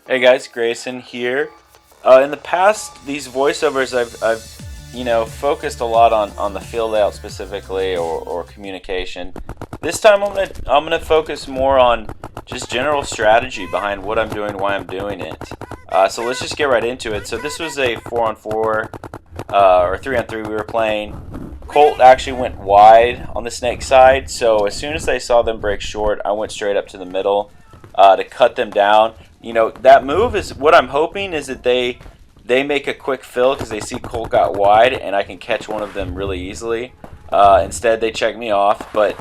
Hey guys, Grayson here. In the past, these voiceovers I've focused a lot on the field layout specifically or communication. This time I'm gonna focus more on just general strategy behind what I'm doing, why I'm doing it. So let's just get right into it. So this was a 4-on-4 or 3-on-3 we were playing. Colt actually went wide on the snake side, so as soon as I saw them break short, I went straight up to the middle to cut them down. You know, that move is what I'm hoping is that they make a quick fill because they see Colt got wide and I can catch one of them really easily. Instead, they check me off, but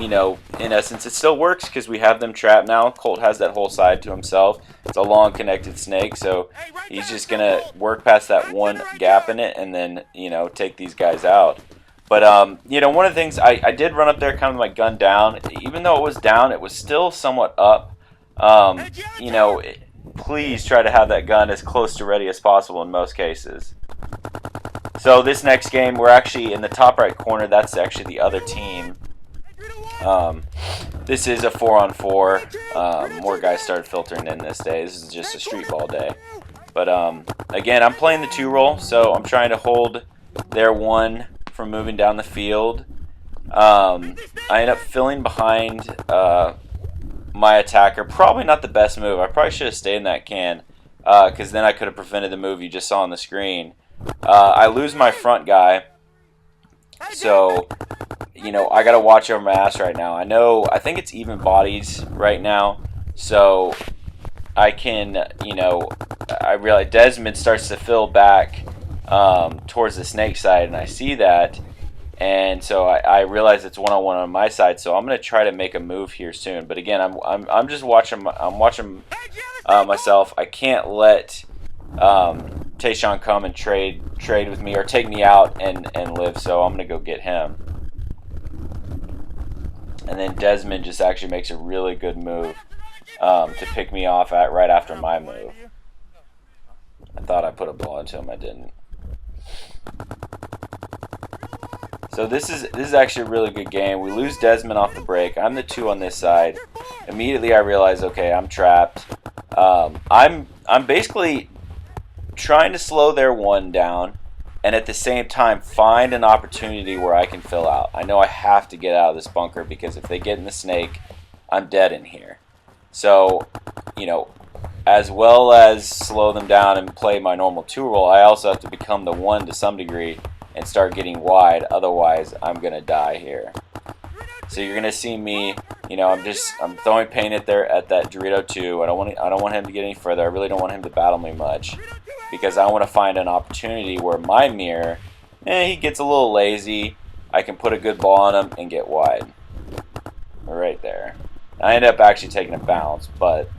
you know, in essence, it still works because we have them trapped now. Colt has that whole side to himself. It's a long connected snake, so he's just gonna work past that one gap in it and then take these guys out. But one of the things I did run up there kind of with my gun down. Even though it was down, it was still somewhat up. Please try to have that gun as close to ready as possible in most cases. So this next game, we're actually in the top right corner. That's actually the other team. This is a 4-on-4. More guys started filtering in this day. This is just a Streetball day. But again, I'm playing the 2-role, so I'm trying to hold their 1 from moving down the field. I end up filling behind my attacker. Probably not the best move. I probably should have stayed in that can because then I could have prevented the move you just saw on the screen. I lose my front guy, so I gotta watch over my ass right now. I think it's even bodies right now, so I can I realize Desmond starts to fill back towards the snake side, and I see that. And so I realize it's one-on-one on my side, so I'm gonna try to make a move here soon. But again, I'm just watching. I'm watching myself. I can't let Tayshawn come and trade with me or take me out and live. So I'm gonna go get him. And then Desmond just actually makes a really good move to pick me off right after my move. I thought I put a ball into him. I didn't. So this is actually a really good game. We lose Desmond off the break. I'm the 2 on this side. Immediately I realize, okay, I'm trapped. I'm basically trying to slow their 1 down and at the same time find an opportunity where I can fill out. I know I have to get out of this bunker because if they get in the snake, I'm dead in here. So, as well as slow them down and play my normal 2-role, I also have to become the 1 to some degree and start getting wide, otherwise I'm gonna die here. So you're gonna see me, I'm throwing paint at that Dorito 2. I don't want him to get any further. I really don't want him to battle me much because I want to find an opportunity where my mirror, he gets a little lazy. I can put a good ball on him and get wide. Right there. I end up actually taking a bounce, but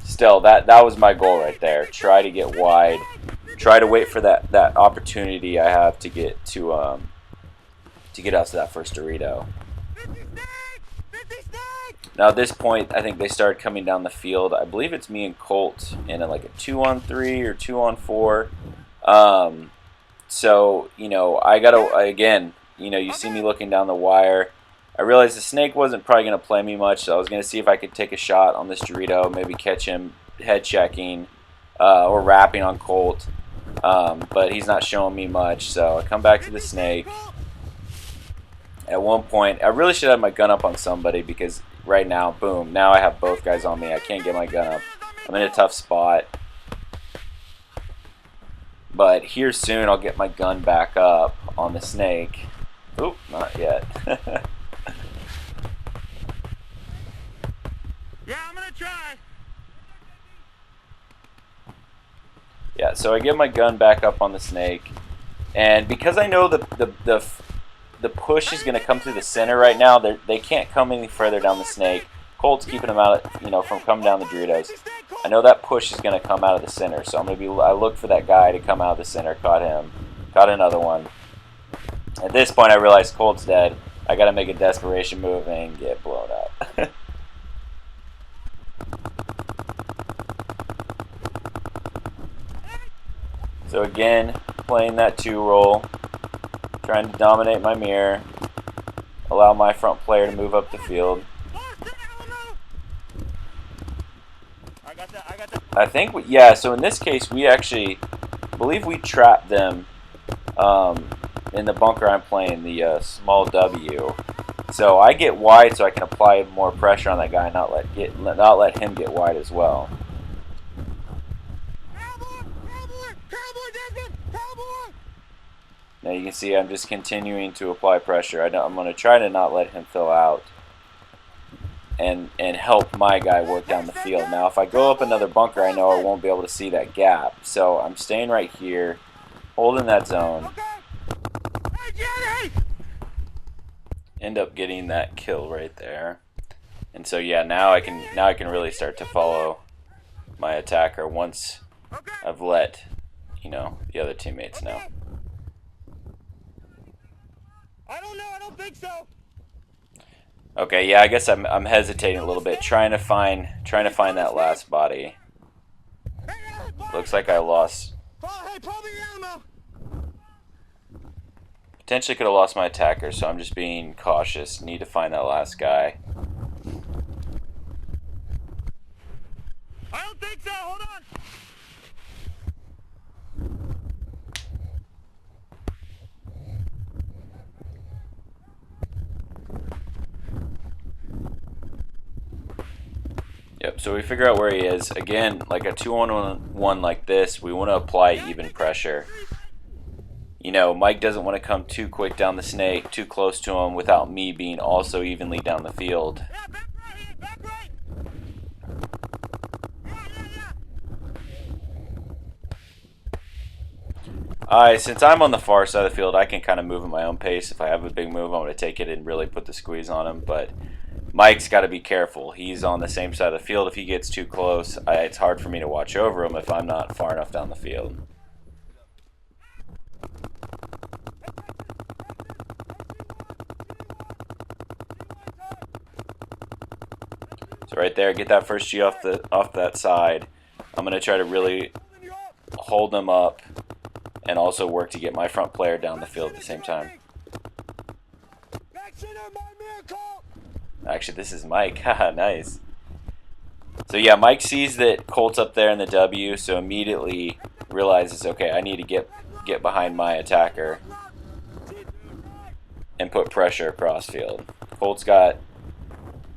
still, that was my goal right there. Try to get wide. Try to wait for that opportunity I have to get out to that first Dorito. Now at this point, I think they started coming down the field. I believe it's me and Colt in like a 2-on-3 or 2-on-4. So I gotta again. You see me looking down the wire. I realized the snake wasn't probably gonna play me much, so I was gonna see if I could take a shot on this Dorito, maybe catch him head checking or wrapping on Colt. But he's not showing me much, so I come back to the snake. At one point, I really should have my gun up on somebody because right now, boom, now I have both guys on me. I can't get my gun up. I'm in a tough spot. But here soon, I'll get my gun back up on the snake. Oop, not yet. Yeah, I'm gonna try. Yeah, so I get my gun back up on the snake, and because I know the push is going to come through the center right now, they can't come any further down the snake. Colt's keeping them out, from coming down the Doritos. I know that push is going to come out of the center, so I look for that guy to come out of the center. Caught him. Caught another one. At this point, I realize Colt's dead. I got to make a desperation move and get blown up. So again, playing that 2-role, trying to dominate my mirror, allow my front player to move up the field. I think, yeah, so in this case, we actually, I believe we trapped them in the bunker I'm playing, the small W. So I get wide so I can apply more pressure on that guy and not let him get wide as well. Now you can see I'm just continuing to apply pressure. I'm going to try to not let him fill out and help my guy work down the field. Now if I go up another bunker, I know I won't be able to see that gap. So I'm staying right here, holding that zone. End up getting that kill right there. And so yeah, now I can really start to follow my attacker once I've let, you know, the other teammates know. I don't know, I don't think so. Okay, yeah, I guess I'm hesitating a little bit, trying to find that last body. Looks like I lost. Potentially could have lost my attacker, so I'm just being cautious. Need to find that last guy. I don't think so. Hold on. Yep, so we figure out where he is. Again, like a 2-on-1 like this, we want to apply even pressure. You know, Mike doesn't want to come too quick down the snake, too close to him without me being also evenly down the field. Alright, since I'm on the far side of the field, I can kind of move at my own pace. If I have a big move, I'm going to take it and really put the squeeze on him. But Mike's got to be careful. He's on the same side of the field. If he gets too close, it's hard for me to watch over him if I'm not far enough down the field. So right there, get that first G off that side. I'm going to try to really hold them up and also work to get my front player down the field at the same time. Actually, this is Mike. Haha, nice. So yeah, Mike sees that Colt's up there in the W, so immediately realizes, okay, I need to get behind my attacker and put pressure across field. Colt's got,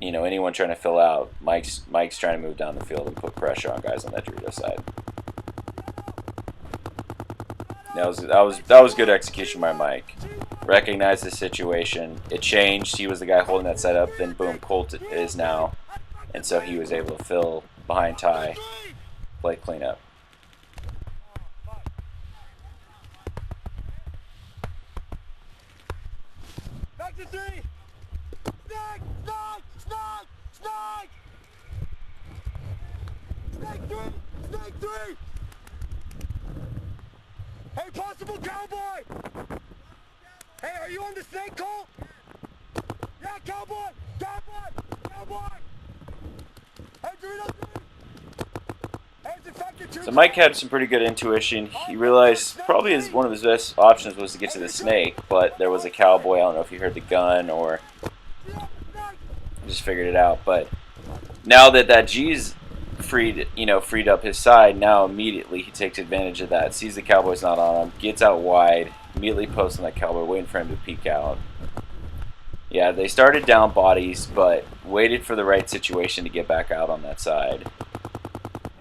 you know, anyone trying to fill out. Mike's trying to move down the field and put pressure on guys on that Dorito side. That was good execution by Mike. Recognized the situation. It changed. He was the guy holding that side up. Then boom, Colt is now, and so he was able to fill behind Ty, play cleanup. Back to three. Snake, snake, snake, snake. Snake three, snake three. Hey, possible cowboy! Hey, are you on the snake, Colt? Yeah, cowboy! Cowboy! Cowboy! Hey, Dorito! Hey, it's infected too. So Mike had some pretty good intuition. He realized probably one of his best options was to get to the snake, but there was a cowboy. I don't know if he heard the gun or just figured it out. But now that G's freed up his side, now immediately he takes advantage of that, sees the cowboy's not on him, gets out wide, immediately posts on that cowboy, waiting for him to peek out. Yeah, they started down bodies, but waited for the right situation to get back out on that side.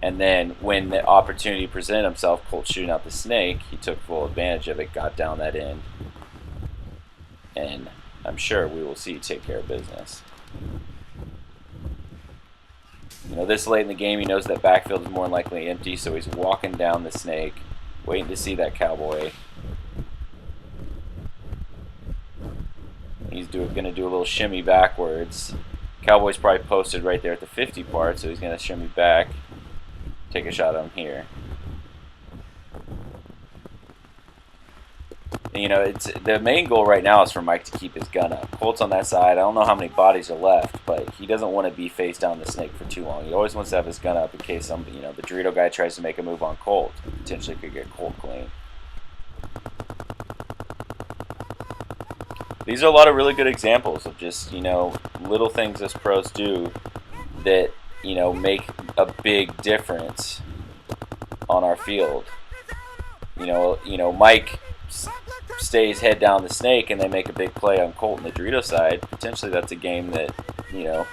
And then when the opportunity presented himself, Colt shooting out the snake, he took full advantage of it, got down that end, and I'm sure we will see you take care of business. You know, this late in the game, he knows that backfield is more than likely empty, so he's walking down the snake, waiting to see that cowboy. He's going to do a little shimmy backwards. Cowboy's probably posted right there at the 50 part, so he's going to shimmy back, take a shot at him here. And, you know, the main goal right now is for Mike to keep his gun up. Colt's on that side. I don't know how many bodies are left, but he doesn't want to be face down the snake for too long. He always wants to have his gun up in case the Dorito guy tries to make a move on Colt. Potentially could get Colt clean. These are a lot of really good examples of just, little things us pros do that, you know, make a big difference on our field. You know, Mike stays head down the snake and they make a big play on Colt and the Dorito side. Potentially that's a game that, you know,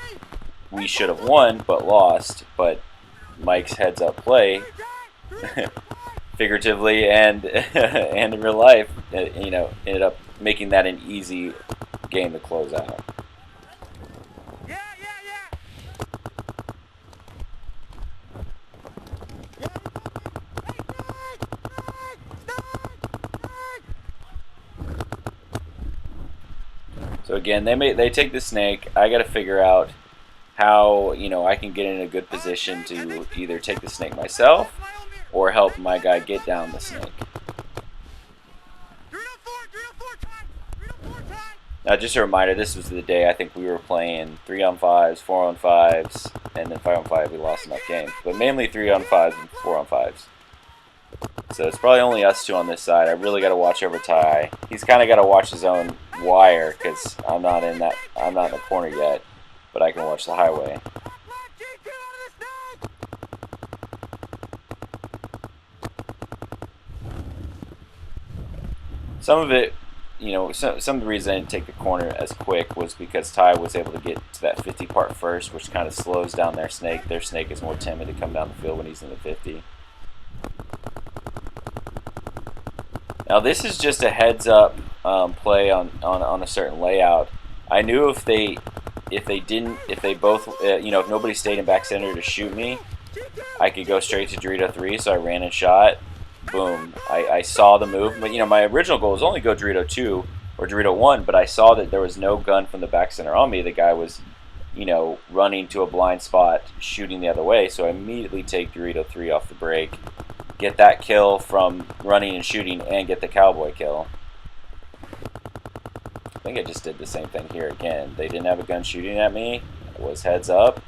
we should have won but lost. But Mike's heads up play, figuratively and and in real life, you know, ended up making that an easy game to close out. So again, they take the snake. I got to figure out how, you know, I can get in a good position to either take the snake myself or help my guy get down the snake. Now, just a reminder, this was the day I think we were playing 3-on-5s, 4-on-5s, and then 5-on-5 we lost enough games. But mainly 3-on-5s and 4-on-5s. So it's probably only us two on this side. I really got to watch over Ty. He's kind of got to watch his own wire because I'm not in the corner yet, but I can watch the highway. Some of it, you know, some of the reason I didn't take the corner as quick was because Ty was able to get to that 50 part first, which kind of slows down their snake. Their snake is more timid to come down the field when he's in the 50. Now this is just a heads up play on a certain layout. I knew if they both, you know, if nobody stayed in back center to shoot me, I could go straight to Dorito 3, so I ran and shot. Boom. I saw the move, but you know, my original goal was only go Dorito 2 or Dorito 1, but I saw that there was no gun from the back center on me. The guy was, you know, running to a blind spot, shooting the other way, so I immediately take Dorito 3 off the break, get that kill from running and shooting, and get the cowboy kill. I think I just did the same thing here again. They didn't have a gun shooting at me. I was heads up.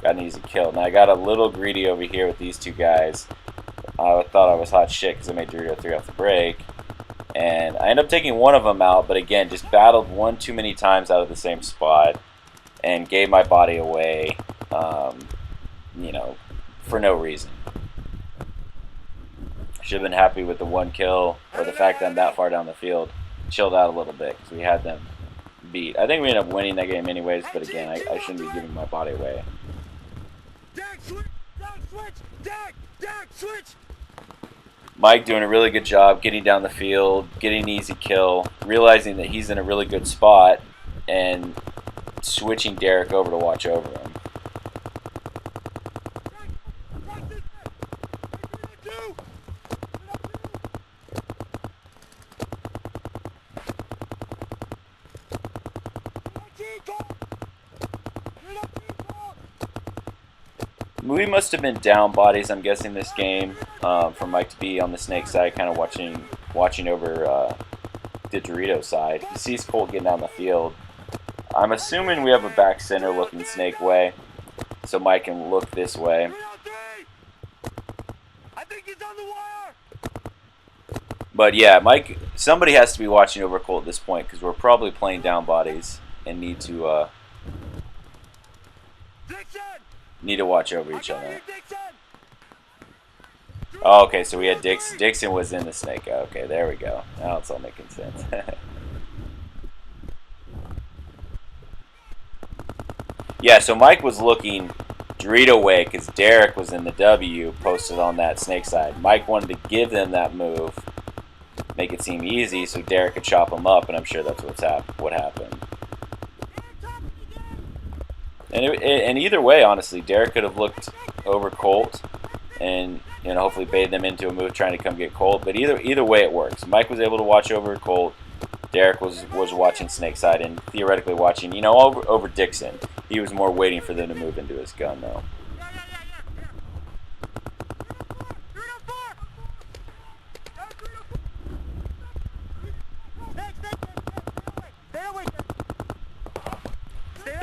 Got an easy kill. Now I got a little greedy over here with these two guys. I thought I was hot shit because I made Dorito 3 off the break. And I ended up taking one of them out, but again, just battled one too many times out of the same spot and gave my body away, you know, for no reason. Should have been happy with the one kill, or the fact that I'm that far down the field. Chilled out a little bit because we had them beat. I think we ended up winning that game anyways, but again, I shouldn't be giving my body away. Mike doing a really good job getting down the field, getting an easy kill, realizing that he's in a really good spot, and switching Derek over to watch over him. We must have been down bodies, I'm guessing, this game, for Mike to be on the snake side, kind of watching over the Dorito side. He sees Colt getting down the field. I'm assuming we have a back center looking snake way, so Mike can look this way. But yeah, Mike, somebody has to be watching over Colt at this point because we're probably playing down bodies and need to watch over each other. Oh, okay, so we had Dixon was in the snake. Okay, there we go. Now it's all making sense. Yeah, so Mike was looking Dorito way because Derek was in the W posted on that snake side. Mike wanted to give them that move, make it seem easy so Derek could chop him up, and I'm sure that's what happened. And either way, honestly, Derek could have looked over Colt and, you know, hopefully baited them into a move trying to come get Colt. But either way, it works. Mike was able to watch over Colt. Derek was watching snake side and theoretically watching, you know, over Dixon. He was more waiting for them to move into his gun, though.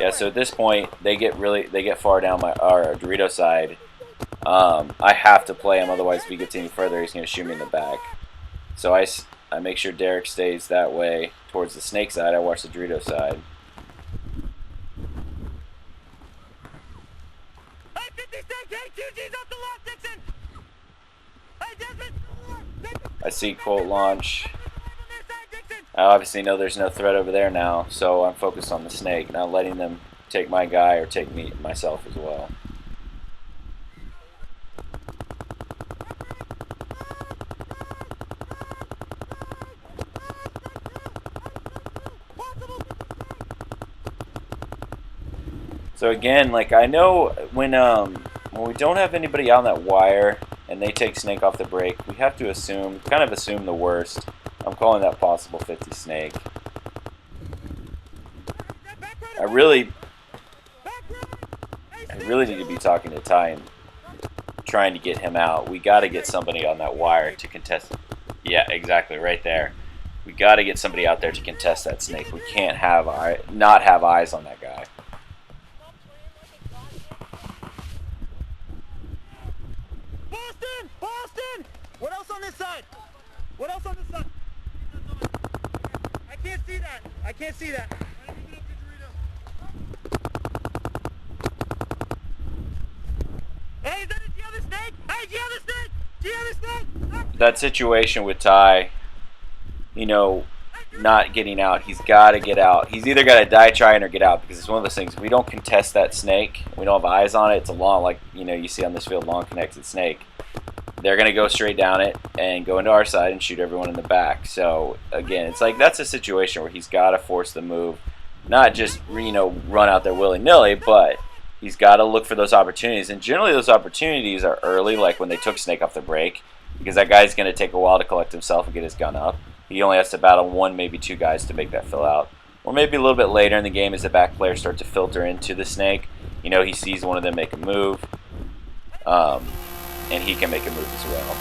Yeah, so at this point, they get far down our Dorito side. I have to play him, otherwise if he gets any further, he's going to shoot me in the back. So I make sure Derek stays that way towards the snake side. I watch the Dorito side. two G's off the left, Dixon! Hey, Desmond! I see Colt launch. I obviously know there's no threat over there now, so I'm focused on the snake, not letting them take my guy or take me myself as well. So again, like I know when we don't have anybody out on that wire and they take snake off the break, we have to kind of assume the worst. I'm calling that possible 50 snake. I really need to be talking to Ty and trying to get him out. We got to get somebody on that wire to contest. Yeah, exactly, right there. We got to get somebody out there to contest that snake. We can't have not have eyes on that guy. Boston! What else on this side? What else on this side? I can't see that. I can't see that. Hey, is that the other snake? Hey, the other snake! The other snake! That situation with Ty, you know, not getting out, he's got to get out. He's either got to die trying or get out, because it's one of those things. If we don't contest that snake, we don't have eyes on it, it's a long, like, you know, you see on this field, long connected snake. They're going to go straight down it and go into our side and shoot everyone in the back. So, again, it's like that's a situation where he's got to force the move. Not just, you know, run out there willy-nilly, but he's got to look for those opportunities. And generally those opportunities are early, like when they took snake off the break, because that guy's going to take a while to collect himself and get his gun up. He only has to battle one, maybe two guys to make that fill out. Or maybe a little bit later in the game as the back players start to filter into the snake. You know, he sees one of them make a move. And he can make a move as well.